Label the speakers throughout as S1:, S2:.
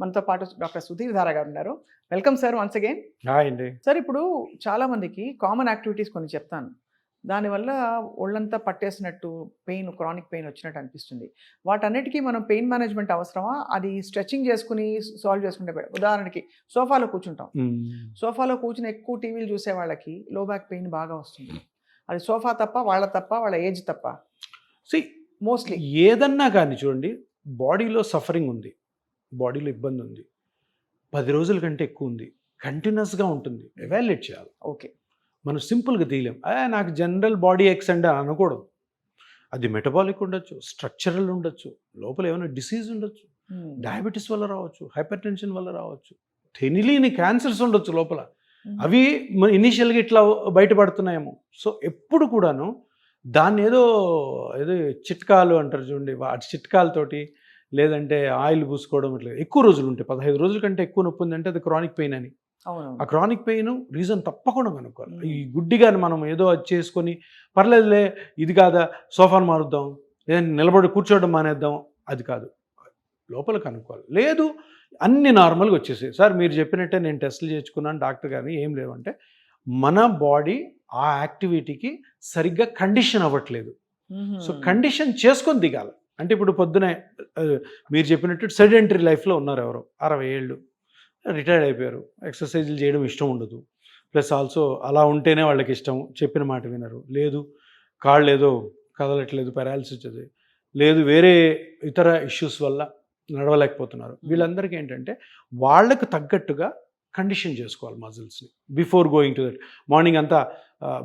S1: మనతో పాటు డాక్టర్ సుధీర్ ధారా గారు ఉన్నారు. Welcome sir once again.
S2: Hi అండి.
S1: సార్ ఇప్పుడు చాలా మందికి కామన్ యాక్టివిటీస్ కొన్ని చెప్తాను. దానివల్ల ఒళ్ళంతా పట్టేసినట్టు పెయిన్, క్రానిక్ పెయిన్ వచ్చినట్టు అనిపిస్తుంది. వాటన్నిటికీ మనం పెయిన్ మేనేజ్మెంట్ అవసరమా? అది స్ట్రెచింగ్ చేసుకుని సాల్వ్ చేసుకుంటే better. ఉదాహరణకి సోఫాలో కూర్చుంటాం. సోఫాలో కూర్చుని ఎక్కువ టీవీలు చూసే వాళ్ళకి లో బ్యాక్ పెయిన్ బాగా వస్తుంది. అది సోఫా తప్ప, వాళ్ళ ఏజ్ తప్ప?
S2: సి
S1: మోస్ట్లీ
S2: ఏదన్నా కానీ చూడండి, బాడీలో సఫరింగ్ ఉంది, బాడీలో ఇబ్బంది ఉంది, 10 రోజుల కంటే ఎక్కువ ఉంది, కంటిన్యూస్గా ఉంటుంది, ఎవాల్యుయేట్ చేయాలి.
S1: ఓకే.
S2: మనం సింపుల్గా తీయలేం. నాకు జనరల్ బాడీ ఎక్స్ అంటే అనకూడదు. అది మెటబాలిక్ ఉండొచ్చు, స్ట్రక్చరల్ ఉండొచ్చు, లోపల ఏమైనా డిసీజ్ ఉండొచ్చు, డయాబెటీస్ వల్ల రావచ్చు, హైపర్ టెన్షన్ వల్ల రావచ్చు, తెలియని క్యాన్సర్స్ ఉండొచ్చు లోపల. అవి ఇనీషియల్గా ఇట్లా బయటపడుతున్నాయేమో. సో ఎప్పుడు కూడాను దాన్ని ఏదో ఏదో చిట్కాలు అంటారు చూడండి, వాటి చిట్కాలతోటి లేదంటే ఆయిల్ పూసుకోవడం ఇట్లా ఎక్కువ రోజులు ఉంటాయి. 15 రోజుల కంటే ఎక్కువ నొప్పి ఉందంటే అది క్రానిక్ పెయిన్ అని. ఆ క్రానిక్ పెయిన్ రీజన్ తప్పకుండా కనుక్కోవాలి. ఈ గుడ్డిగాని మనం ఏదో అది చేసుకొని పర్లేదులే ఇది కాదా సోఫాను మారుద్దాం, లేదంటే నిలబడి కూర్చోవడం మానేద్దాం, అది కాదు. లోపల కనుక్కోవాలి. లేదు అన్ని నార్మల్గా వచ్చేసాయి. సార్ మీరు చెప్పినట్టే నేను టెస్టులు చేయించుకున్నాను డాక్టర్ గారిని, ఏం లేవంటే మన బాడీ ఆ యాక్టివిటీకి సరిగ్గా కండిషన్ అవ్వట్లేదు. సో కండిషన్ చేసుకొని దిగాలి. అంటే ఇప్పుడు పొద్దునే మీరు చెప్పినట్టు సెడెంటరీ లైఫ్లో ఉన్నారు, ఎవరో 60 ఏళ్ళు రిటైర్డ్ అయిపోయారు, ఎక్సర్సైజులు చేయడం ఇష్టం ఉండదు, ప్లస్ ఆల్సో అలా ఉంటేనే వాళ్ళకి ఇష్టం, చెప్పిన మాట వినరు, లేదు కాళ్ళు ఏదో కదలట్లేదు, పారాలిసిస్ వచ్చేది, లేదు వేరే ఇతర ఇష్యూస్ వల్ల నడవలేకపోతున్నారు. వీళ్ళందరికీ ఏంటంటే వాళ్ళకు తగ్గట్టుగా కండిషన్ చేసుకోవాలి మజిల్స్ని before going to that. Morning అంతా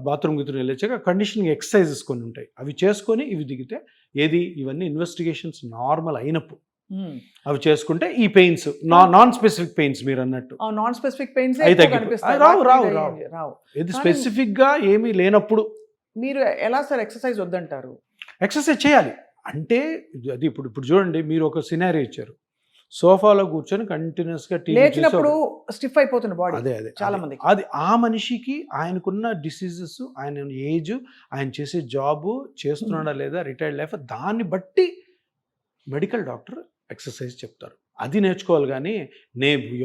S2: బాత్రూమ్ గిత్రూమ్ వెళ్ళొచ్చాక కండిషనింగ్ ఎక్సర్సైజెస్ కొన్ని ఉంటాయి, అవి చేసుకొని ఇవి దిగితే ఏది ఇవన్నీ ఇన్వెస్టిగేషన్స్ నార్మల్ అయినప్పుడు అవి చేసుకుంటే ఈ పెయిన్స్ నాన్ స్పెసిఫిక్ పెయిన్స్ మీరు అన్నట్టు
S1: నాన్ స్పెసిఫిక్ పెయిన్స్
S2: రావు. ఇది స్పెసిఫిక్గా ఏమీ లేనప్పుడు
S1: మీరు ఎలా సార్ ఎక్సర్సైజ్ వద్దంటారు?
S2: ఎక్సర్సైజ్ చేయాలి. అంటే అది ఇప్పుడు చూడండి, మీరు ఒక సినారియో ఇచ్చారు, సోఫాలో కూర్చొని కంటిన్యూస్గా
S1: లేచినప్పుడు స్టిఫ్ అయిపోతుంది బాడీ.
S2: అదే
S1: చాలా మంది
S2: అది ఆ మనిషికి ఆయనకున్న డిసీజెస్, ఆయన ఏజ్, ఆయన చేసే జాబు చేస్తున్నాడా లేదా, రిటైర్డ్ లైఫ్, దాన్ని బట్టి మెడికల్ డాక్టర్ ఎక్సర్సైజ్ చెప్తారు. అది నేర్చుకోవాలి. కానీ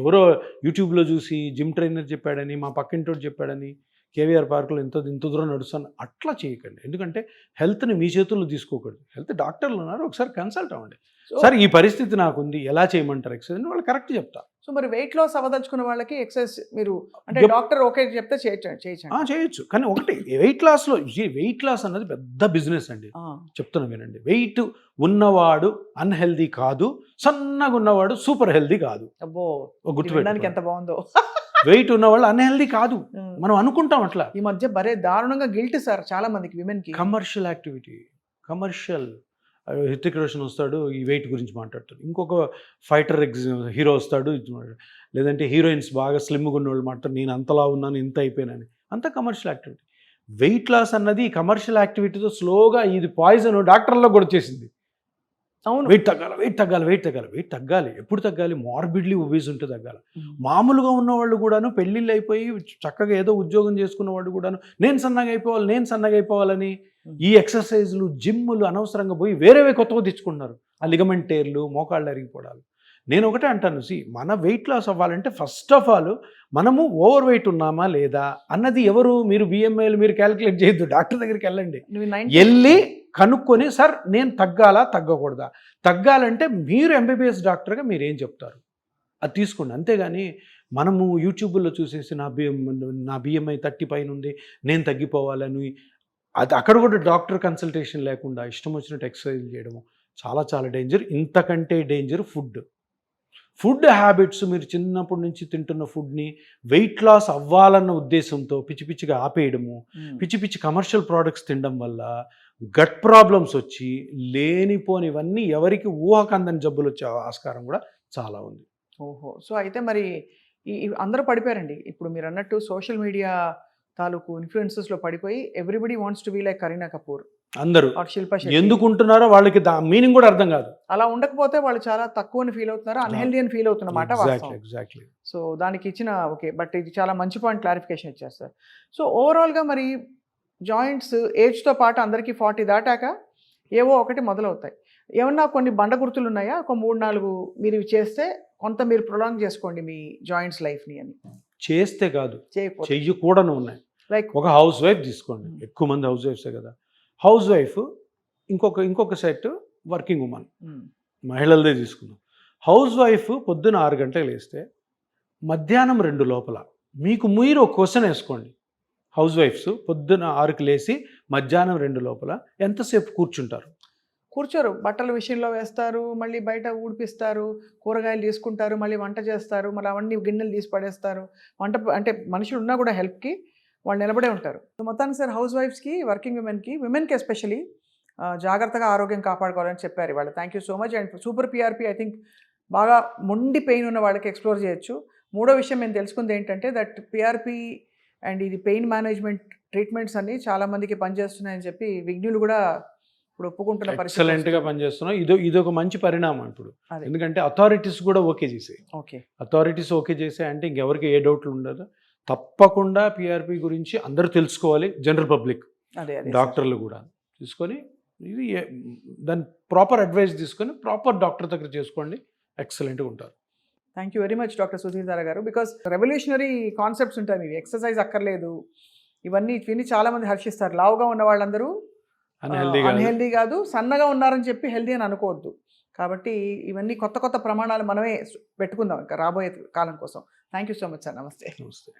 S2: ఎవరో యూట్యూబ్లో చూసి జిమ్ ట్రైనర్ చెప్పాడని, మా పక్కింటోడు చెప్పాడని, కేవీఆర్ పార్కులో ఇంత దూరం నడుస్తాను అట్లా చేయకండి. ఎందుకంటే హెల్త్ని మీ చేతుల్లో తీసుకోకూడదు. హెల్త్ డాక్టర్లు ఉన్నారు, ఒకసారి కన్సల్ట్ అవ్వండి. సార్ ఈ పరిస్థితి నాకుంది, ఎలా చేయమంటారు ఎక్సర్సైజ్ అని వాళ్ళు కరెక్ట్ చెప్తారు.
S1: సో మరి వెయిట్ లాస్ అవ్వదలుచుకున్న వాళ్ళకి ఎక్సర్సైజ్ మీరు అంటే డాక్టర్ ఓకే చెప్తే
S2: చేయొచ్చు. కానీ ఒకటి వెయిట్ లాస్ అన్నది పెద్ద బిజినెస్ అండి. చెప్తున్నా వినండి, వెయిట్ ఉన్నవాడు అన్హెల్దీ కాదు, సన్నగా ఉన్నవాడు సూపర్ హెల్దీ కాదు.
S1: అబ్బో, గుర్తుపెట్టడానికి ఎంత బాగుందో.
S2: వెయిట్ ఉన్నవాళ్ళు అన్హెల్దీ కాదు, మనం అనుకుంటాం అట్లా.
S1: ఈ మధ్య బరే దారుణంగా గిల్ట్ సార్ చాలా మందికి, విమెన్ కి.
S2: Commercial activity, commercial. Hrithik Roshan వస్తాడు, ఈ వెయిట్ గురించి మాట్లాడతాడు, ఇంకొక ఫైటర్ హీరో వస్తాడు, లేదంటే హీరోయిన్స్ బాగా స్లిమ్గా ఉన్న వాళ్ళు మాట్లాడు, నేను అంతలా ఉన్నాను ఇంత అయిపోయినాను, అంత కమర్షియల్ యాక్టివిటీ. వెయిట్ లాస్ అన్నది కమర్షియల్ యాక్టివిటీతో స్లోగా ఇది పాయిజన్ డాక్టర్లో కూడా వచ్చేసింది.
S1: అవును,
S2: వెయిట్ తగ్గాలి. ఎప్పుడు తగ్గాలి? మార్బిడ్లీ ఒబీస్ ఉంటే తగ్గాలి. మామూలుగా ఉన్నవాళ్ళు కూడాను పెళ్ళిళ్ళు అయిపోయి చక్కగా ఏదో ఉద్యోగం చేసుకున్న వాళ్ళు కూడాను నేను సన్నగా అయిపోవాలని ఈ ఎక్సర్సైజ్లు, జిమ్లు అనవసరంగా పోయి వేరేవే కొత్తగా తెచ్చుకుంటున్నారు. ఆ లిగమెంట్ టేర్లు, మోకాళ్ళు అరిగిపోవడాలు. నేను ఒకటే అంటాను, మన వెయిట్ లాస్ అవ్వాలంటే ఫస్ట్ ఆఫ్ ఆల్ మనము ఓవర్ వెయిట్ ఉన్నామా లేదా అన్నది మీరు బిఎంఐలు మీరు క్యాలిక్యులేట్ చేయొద్దు. డాక్టర్ దగ్గరికి వెళ్ళండి, వెళ్ళి కనుక్కొని సార్ నేను తగ్గాలా తగ్గకూడదా, తగ్గాలంటే మీరు ఎంబీబీఎస్ డాక్టర్గా మీరు ఏం చెప్తారు అది తీసుకోండి. అంతేగాని మనము యూట్యూబ్లో చూసేసి నా బిఎంఐ 30 పైన ఉంది, నేను తగ్గిపోవాలని, అది అక్కడ కూడా డాక్టర్ కన్సల్టేషన్ లేకుండా ఇష్టం వచ్చినట్టు ఎక్సర్సైజ్ చేయడము చాలా చాలా డేంజర్. ఇంతకంటే డేంజర్ ఫుడ్ హ్యాబిట్స్. మీరు చిన్నప్పటి నుంచి తింటున్న ఫుడ్ని వెయిట్ లాస్ అవ్వాలన్న ఉద్దేశంతో పిచ్చిగా ఆపేయడము, పిచ్చి కమర్షియల్ ప్రోడక్ట్స్ తినడం వల్ల గట్ ప్రాబ్లమ్స్ వచ్చి లేనిపోనివన్నీ ఎవరికి ఊహకందని జబ్బులు వచ్చే ఆస్కారం కూడా చాలా ఉంది.
S1: ఓహో, సో అయితే మరి అందరూ పడిపోయారండి. ఇప్పుడు మీరు అన్నట్టు సోషల్ మీడియా తాలూకు ఇన్ఫ్లుయెన్సెస్లో పడిపోయి everybody wants to be like Kareena Kapoor.
S2: అందరూ
S1: శిల్పా శెట్టి
S2: ఎందుకుంటున్నారో వాళ్ళకి మీనింగ్ కూడా అర్థం కాదు.
S1: అలా ఉండకపోతే వాళ్ళు చాలా తక్కువని ఫీల్ అవుతున్నారు, అన్హెల్దీ అని ఫీల్ అవుతున్నమాట.
S2: ఎగ్జాక్ట్లీ.
S1: సో దానికి ఇచ్చిన ఓకే, బట్ ఇది చాలా మంచి పాయింట్ క్లారిఫికేషన్ ఇచ్చేస్తారు. సో ఓవరాల్గా మరి జాయింట్స్ ఏజ్తో పాటు అందరికీ 40 దాటాక ఏవో ఒకటి మొదలవుతాయి. ఏమన్నా కొన్ని బండ గుర్తులు ఉన్నాయా? ఒక 3, 4 మీరు ఇవి చేస్తే కొంత మీరు ప్రొలాంగ్ చేసుకోండి మీ జాయింట్స్ లైఫ్‌ని అని.
S2: చేస్తే కాదు,
S1: చేయకపోతే
S2: చెయ్యకూడను ఉన్నాయి.
S1: లైక్
S2: ఒక హౌస్ వైఫ్ తీసుకోండి, ఎక్కువ మంది హౌస్ వైఫ్సే కదా. హౌస్ వైఫ్ ఇంకొక సెట్ వర్కింగ్ ఉమెన్, మహిళలదే తీసుకుందాం. హౌస్ వైఫ్ పొద్దున 6 గంటలకు లేస్తే మధ్యాహ్నం 2 లోపల మీరు ఒక క్వశ్చన్ వేసుకోండి. హౌస్ వైఫ్స్ పొద్దున 6కి లేచి మధ్యాహ్నం 2 లోపల ఎంతసేపు కూర్చుంటారు?
S1: కూర్చోరు. బట్టల విషయంలో వేస్తారు, మళ్ళీ బయట ఊడిపిస్తారు, కూరగాయలు తీసుకుంటారు, మళ్ళీ వంట చేస్తారు, మళ్ళీ అవన్నీ గిన్నెలు తీసి పడేస్తారు. అంటే మనుషులు ఉన్నా కూడా హెల్ప్‌కి వాళ్ళు నిలబడే ఉంటారు. సో మొత్తానికి సార్ హౌస్ వైఫ్స్‌కి, వర్కింగ్ విమెన్‌కి ఎస్పెషల్లీ జాగ్రత్తగా ఆరోగ్యం కాపాడుకోవాలని చెప్పారు ఇవాళ. Thank you so much. And super PRP I think బాగా మొండి పెయిన్ ఉన్న వాళ్ళకి ఎక్స్‌ప్లోర్ చేయొచ్చు. మూడో విషయం మేము తెలుసుకుంది ఏంటంటే దట్ PRP అండ్ ఇది పెయిన్ మేనేజ్మెంట్ ట్రీట్మెంట్స్ అన్నీ చాలామందికి పనిచేస్తున్నాయని చెప్పి విజ్ఞులు కూడా ఇప్పుడు ఒప్పుకుంటున్న పరిస్థితి.
S2: ఎక్సలెంట్గా పనిచేస్తున్నాం. ఇదొక మంచి పరిణామం ఇప్పుడు.
S1: అదే.
S2: ఎందుకంటే అథారిటీస్ కూడా ఓకే చేసాయి.
S1: ఓకే.
S2: అథారిటీస్ ఓకే చేసాయి అంటే ఇంకెవరికి ఏ డౌట్లు ఉండదు. తప్పకుండా PRP గురించి అందరూ తెలుసుకోవాలి. జనరల్ పబ్లిక్,
S1: అదే
S2: డాక్టర్లు కూడా తీసుకొని ఇది దాని ప్రాపర్ అడ్వైస్ తీసుకొని ప్రాపర్ డాక్టర్ దగ్గర చేసుకోండి, ఎక్సలెంట్గా ఉంటారు.
S1: Thank you very much doctor Sudheer గారు. బికాస్ రెవల్యూషనరీ కాన్సెప్ట్స్ ఉంటాయి ఇవి. ఎక్సర్సైజ్ అక్కర్లేదు, ఇవన్నీ విని చాలామంది హర్షిస్తారు. లావుగా ఉన్న వాళ్ళందరూ అన్హెల్దీ కాదు, సన్నగా ఉన్నారని చెప్పి హెల్దీ అని అనుకోవద్దు. కాబట్టి ఇవన్నీ కొత్త కొత్త ప్రమాణాలు మనమే పెట్టుకుందాం ఇంకా రాబోయే కాలం కోసం. Thank you so much sir. నమస్తే.
S2: నమస్తే.